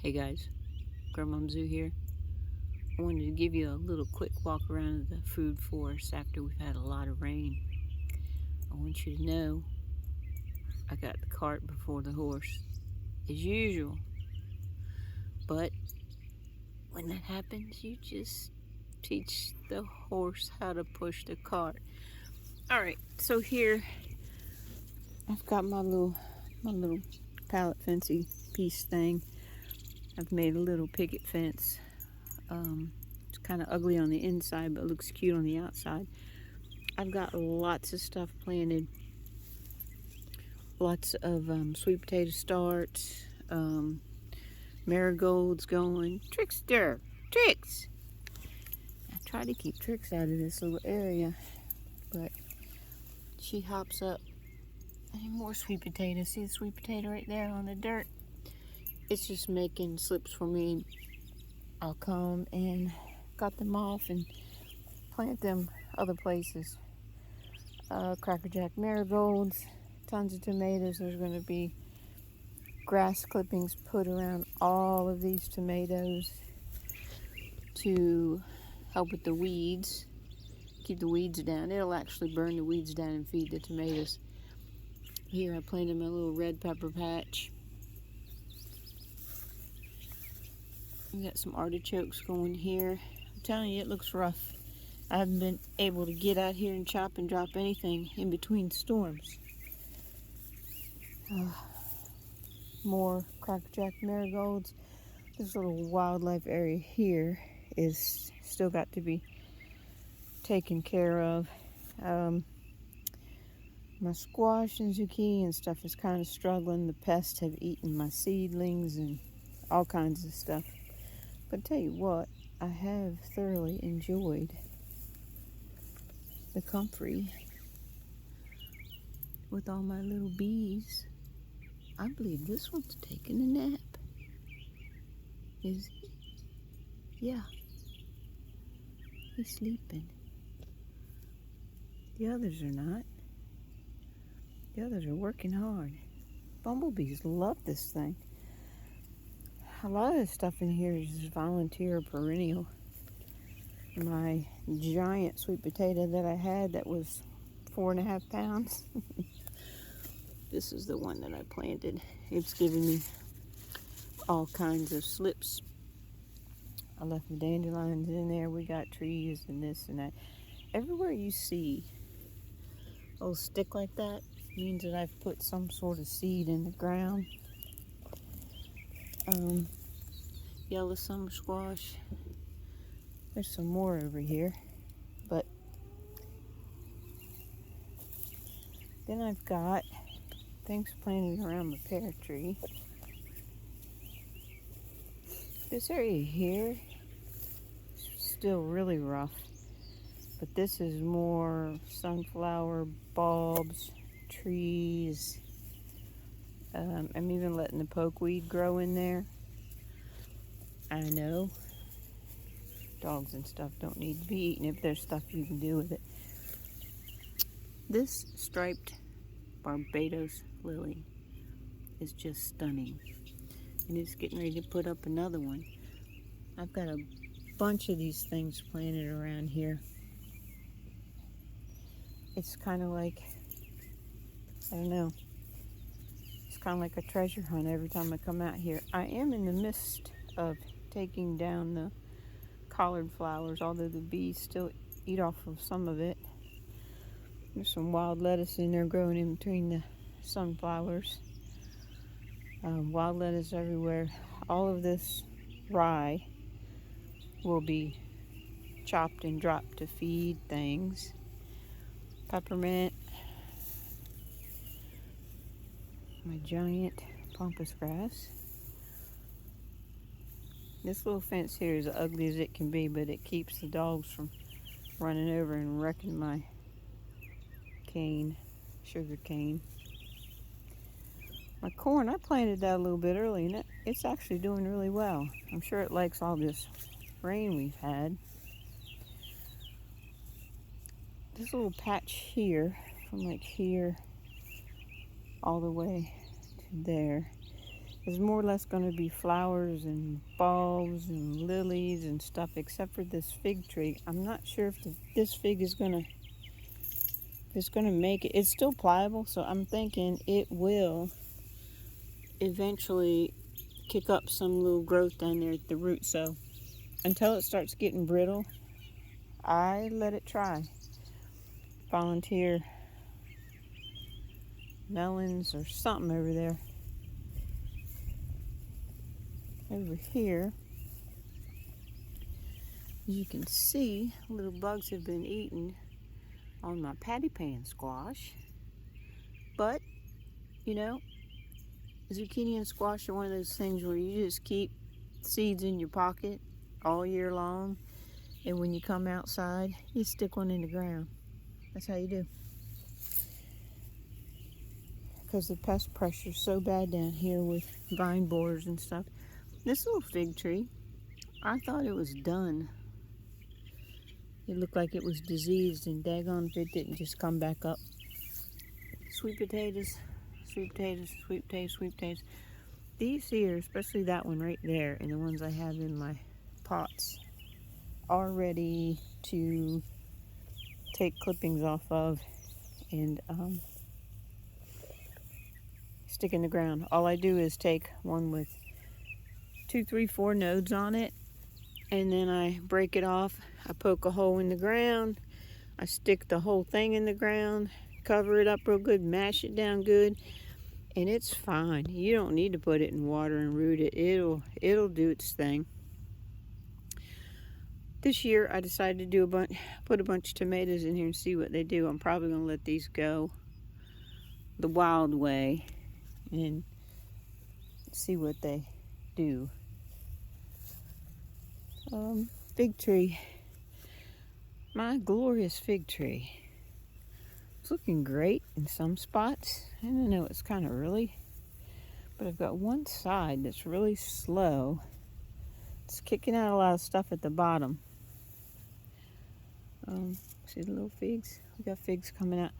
Hey guys, Grandma Zoo here. I wanted to give you a little quick walk around the food forest after we've had a lot of rain. I want you to know I got the cart before the horse, as usual. But when that happens, you just teach the horse how to push the cart. Alright, so here I've got my little pallet fencey piece thing. I've made a little picket fence. It's kind of ugly on the inside, but looks cute on the outside. I've got lots of stuff planted. Lots of sweet potato starts, marigolds going. Trickster! Tricks! I try to keep Tricks out of this little area, but she hops up. And more sweet potatoes. See the sweet potato right there on the dirt? It's just making slips for me. I'll come and cut them off and plant them other places. Cracker Jack marigolds, tons of tomatoes. There's going to be grass clippings put around all of these tomatoes to help with the weeds, keep the weeds down. It'll actually burn the weeds down and feed the tomatoes. Here I planted my little red pepper patch. We got some artichokes going here. I'm telling you, it looks rough. I haven't been able to get out here and chop and drop anything in between storms. More Cracker Jack marigolds. This little wildlife area here is still got to be taken care of. My squash and zucchini and stuff is kind of struggling. The pests have eaten my seedlings and all kinds of stuff. But I tell you what, I have thoroughly enjoyed the comfrey with all my little bees. I believe this one's taking a nap. Is he? Yeah. He's sleeping. The others are not. The others are working hard. Bumblebees love this thing. A lot of the stuff in here is volunteer perennial. My giant sweet potato that I had that was 4.5 pounds. This is the one that I planted. It's giving me all kinds of slips. I left the dandelions in there. We got trees and this and that. Everywhere you see a little stick like that means that I've put some sort of seed in the ground. Yellow summer squash. There's some more over here, but then I've got things planted around the pear tree. This area here is still really rough, but this is more sunflower bulbs, trees. I'm even letting the pokeweed grow in there. I know dogs and stuff don't need to be eaten if there's stuff you can do with it. This striped Barbados lily is just stunning, and it's getting ready to put up another one. I've got a bunch of these things planted around here. It's kind of like, I don't know, it's kind of like a treasure hunt every time I come out here. I am in the midst of taking down the collard flowers, although the bees still eat off of some of it. There's some wild lettuce in there growing in between the sunflowers. Wild lettuce everywhere. All of this rye will be chopped and dropped to feed things. Peppermint. My giant pampas grass. This little fence here is ugly as it can be, but it keeps the dogs from running over and wrecking my cane, sugar cane. My corn, I planted that a little bit early, and it's actually doing really well. I'm sure it likes all this rain we've had. This little patch here, from like here all the way to there, There's more or less going to be flowers and bulbs and lilies and stuff, except for this fig tree. I'm not sure if this fig is going to make it. It's still pliable, so I'm thinking it will eventually kick up some little growth down there at the root. So until it starts getting brittle, I let it try. Volunteer melons or something over there. Over here, as you can see, little bugs have been eating on my patty pan squash. But, you know, zucchini and squash are one of those things where you just keep seeds in your pocket all year long, and when you come outside, you stick one in the ground. That's how you do. Because the pest pressure is so bad down here with vine borers and stuff. This little fig tree, I thought it was done. It looked like it was diseased, and daggone if it didn't just come back up. Sweet potatoes, sweet potatoes, sweet potatoes, sweet potatoes. These here, especially that one right there, and the ones I have in my pots, are ready to take clippings off of and stick in the ground. All I do is take one with 2, 3, 4 nodes on it, and then I break it off. I poke a hole in the ground. I stick the whole thing in the ground, cover it up real good, mash it down good, and it's fine. You don't need to put it in water and root it. It'll do its thing. This year I decided to do put a bunch of tomatoes in here and see what they do. I'm probably gonna let these go the wild way and see what they do. Fig tree. My glorious fig tree. It's looking great in some spots. I don't know, it's kind of early, but I've got one side that's really slow. It's kicking out a lot of stuff at the bottom. See the little figs? We got figs coming out.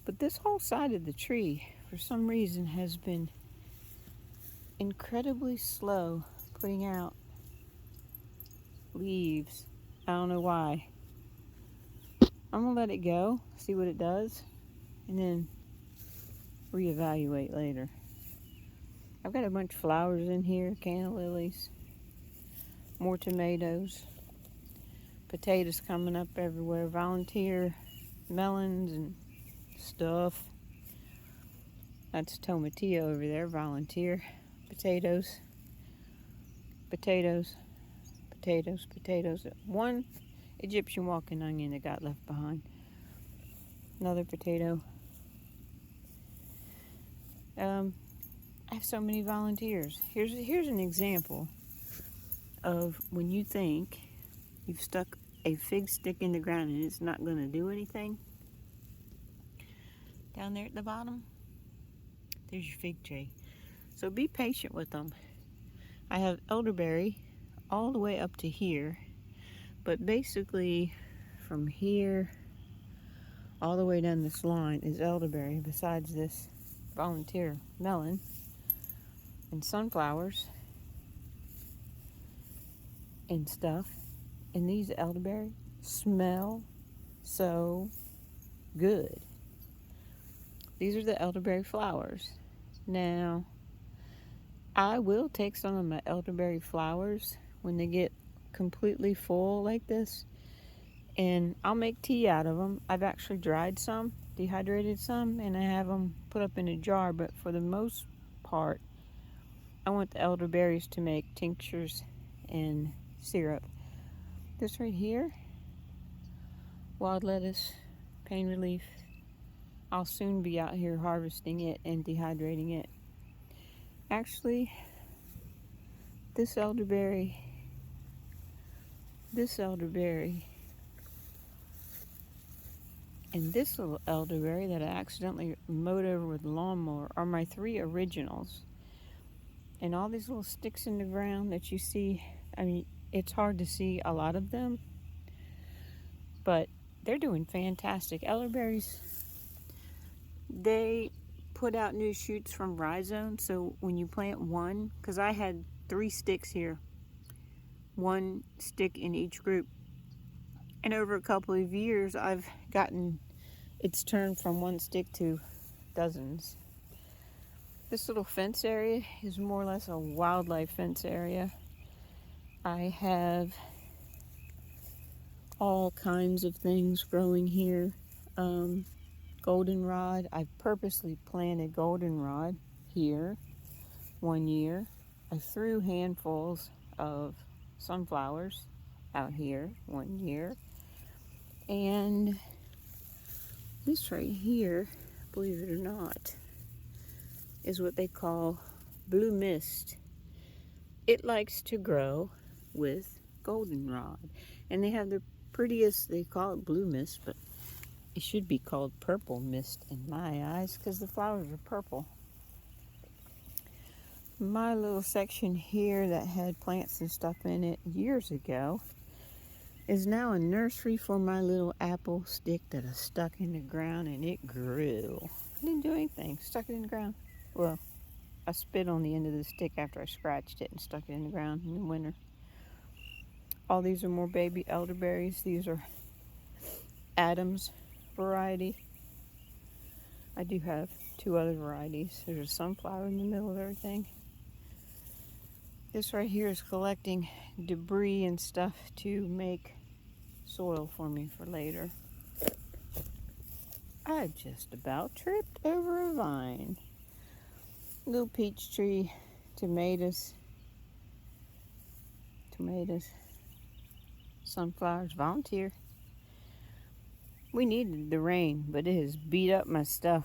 But this whole side of the tree, for some reason, has been incredibly slow putting out leaves. I don't know why. I'm gonna let it go, see what it does, and then reevaluate later. I've got a bunch of flowers in here, canna lilies, more tomatoes, potatoes coming up everywhere, volunteer melons and stuff. That's tomatillo over there, volunteer. Potatoes, potatoes, potatoes, potatoes. One Egyptian walking onion that got left behind. Another potato. I have so many volunteers. Here's an example of when you think you've stuck a fig stick in the ground and it's not going to do anything. Down there at the bottom, there's your fig tree. So be patient with them. I have elderberry all the way up to here, but basically from here all the way down this line is elderberry, besides this volunteer melon and sunflowers and stuff. And these elderberry smell so good. These are the elderberry flowers. Now, I will take some of my elderberry flowers when they get completely full like this, and I'll make tea out of them. I've actually dried some, dehydrated some, and I have them put up in a jar, but for the most part, I want the elderberries to make tinctures and syrup. This right here, wild lettuce, pain relief. I'll soon be out here harvesting it and dehydrating it. Actually, this elderberry, and this little elderberry that I accidentally mowed over with a lawnmower are my 3 originals. And all these little sticks in the ground that you see, I mean, it's hard to see a lot of them, but they're doing fantastic. Elderberries, they put out new shoots from rhizome. So when you plant one, because I had 3 sticks here, 1 stick in each group, and over a couple of years I've gotten it's turned from 1 stick to dozens. This little fence area is more or less a wildlife fence area. I have all kinds of things growing here. Goldenrod. I purposely planted goldenrod here 1 year. I threw handfuls of sunflowers out here 1 year. And this right here, believe it or not, is what they call blue mist. It likes to grow with goldenrod. And they have the prettiest, they call it blue mist, but it should be called purple mist in my eyes because the flowers are purple. My little section here that had plants and stuff in it years ago is now a nursery for my little apple stick that I stuck in the ground, and it grew. I didn't do anything, stuck it in the ground. Well, I spit on the end of the stick after I scratched it and stuck it in the ground in the winter. All these are more baby elderberries. These are Adam's variety. I do have 2 other varieties. There's a sunflower in the middle of everything. This right here is collecting debris and stuff to make soil for me for later. I just about tripped over a vine. Little peach tree, tomatoes, sunflowers, volunteer. We needed the rain, but it has beat up my stuff.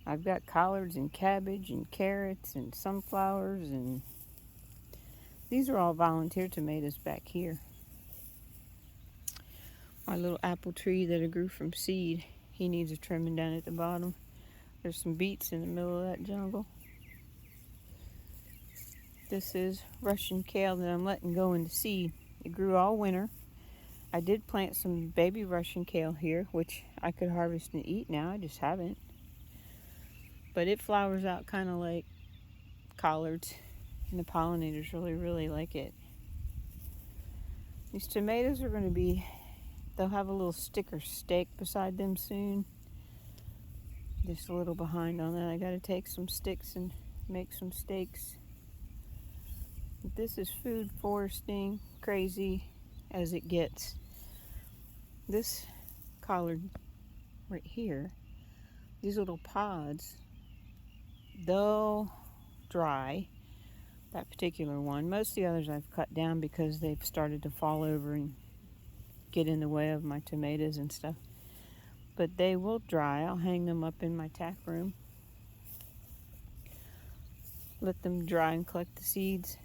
I've got collards and cabbage and carrots and sunflowers, and these are all volunteer tomatoes back here. My little apple tree that I grew from seed, he needs a trimming down at the bottom. There's some beets in the middle of that jungle. This is Russian kale that I'm letting go into seed. It grew all winter. I did plant some baby Russian kale here, which I could harvest and eat now. I just haven't. But it flowers out kind of like collards, and the pollinators really like it. These tomatoes are going to be, they'll have a little sticker stake beside them soon. Just a little behind on that. I got to take some sticks and make some stakes. This is food foresting, crazy as it gets. This collard right here, these little pods, they'll dry. That particular one. Most of the others I've cut down because they've started to fall over and get in the way of my tomatoes and stuff. But they will dry. I'll hang them up in my tack room. Let them dry and collect the seeds.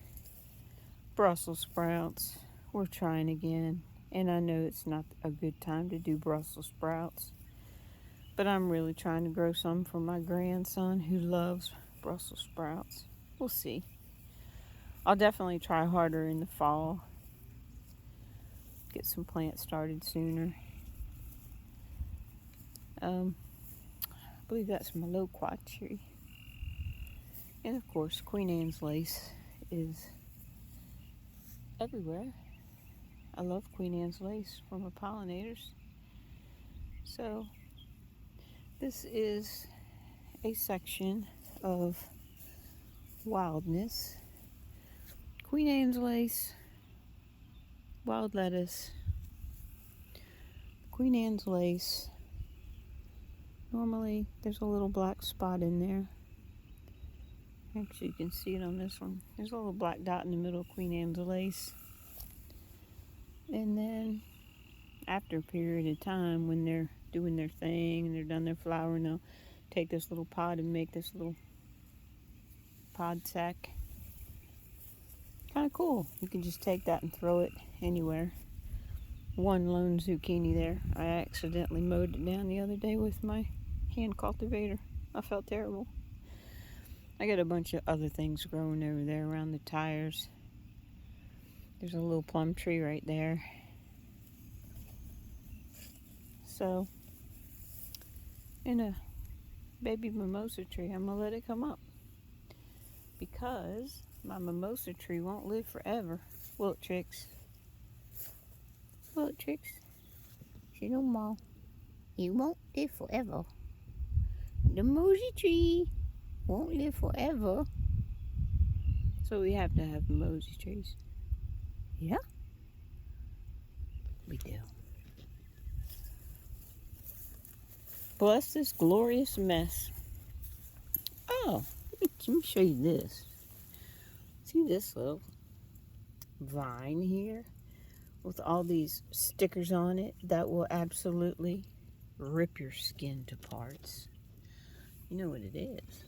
Brussels sprouts. We're trying again. And I know it's not a good time to do Brussels sprouts. But I'm really trying to grow some for my grandson who loves Brussels sprouts. We'll see. I'll definitely try harder in the fall. Get some plants started sooner. I believe that's my loquat tree. And of course, Queen Anne's lace is everywhere. I love Queen Anne's lace from her pollinators. So, this is a section of wildness. Queen Anne's lace, wild lettuce, Queen Anne's lace. Normally, there's a little black spot in there. Actually, you can see it on this one. There's a little black dot in the middle of Queen Anne's lace. And then, after a period of time, when they're doing their thing and they're done their flowering, they'll take this little pod and make this little pod sack. Kind of cool. You can just take that and throw it anywhere. One lone zucchini there. I accidentally mowed it down the other day with my hand cultivator. I felt terrible. I got a bunch of other things growing over there around the tires. There's a little plum tree right there. So, in a baby mimosa tree. I'm going to let it come up. Because my mimosa tree won't live forever. Will it, Trix? Will it, Trix? Say no more. You won't live forever. The mimosa tree won't live forever. So we have to have mimosa trees. Yeah? We do. Bless this glorious mess. Oh, let me show you this. See this little vine here with all these stickers on it that will absolutely rip your skin to parts. You know what it is?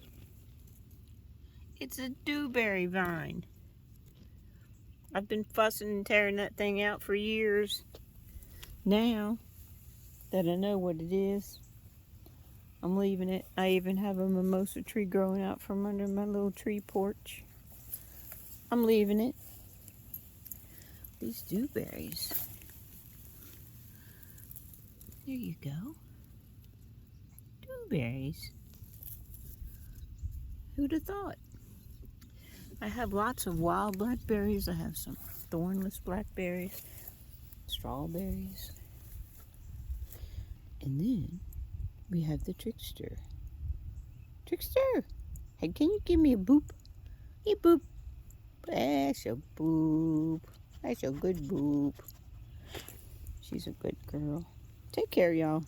It's a dewberry vine. I've been fussing and tearing that thing out for years. Now that I know what it is, I'm leaving it. I even have a mimosa tree growing out from under my little tree porch. I'm leaving it. These dewberries. There you go. Dewberries. Who'd have thought? I have lots of wild blackberries. I have some thornless blackberries, strawberries. And then we have the trickster. Trickster! Hey, can you give me a boop? Hey, boop. That's a boop. That's a good boop. She's a good girl. Take care, y'all.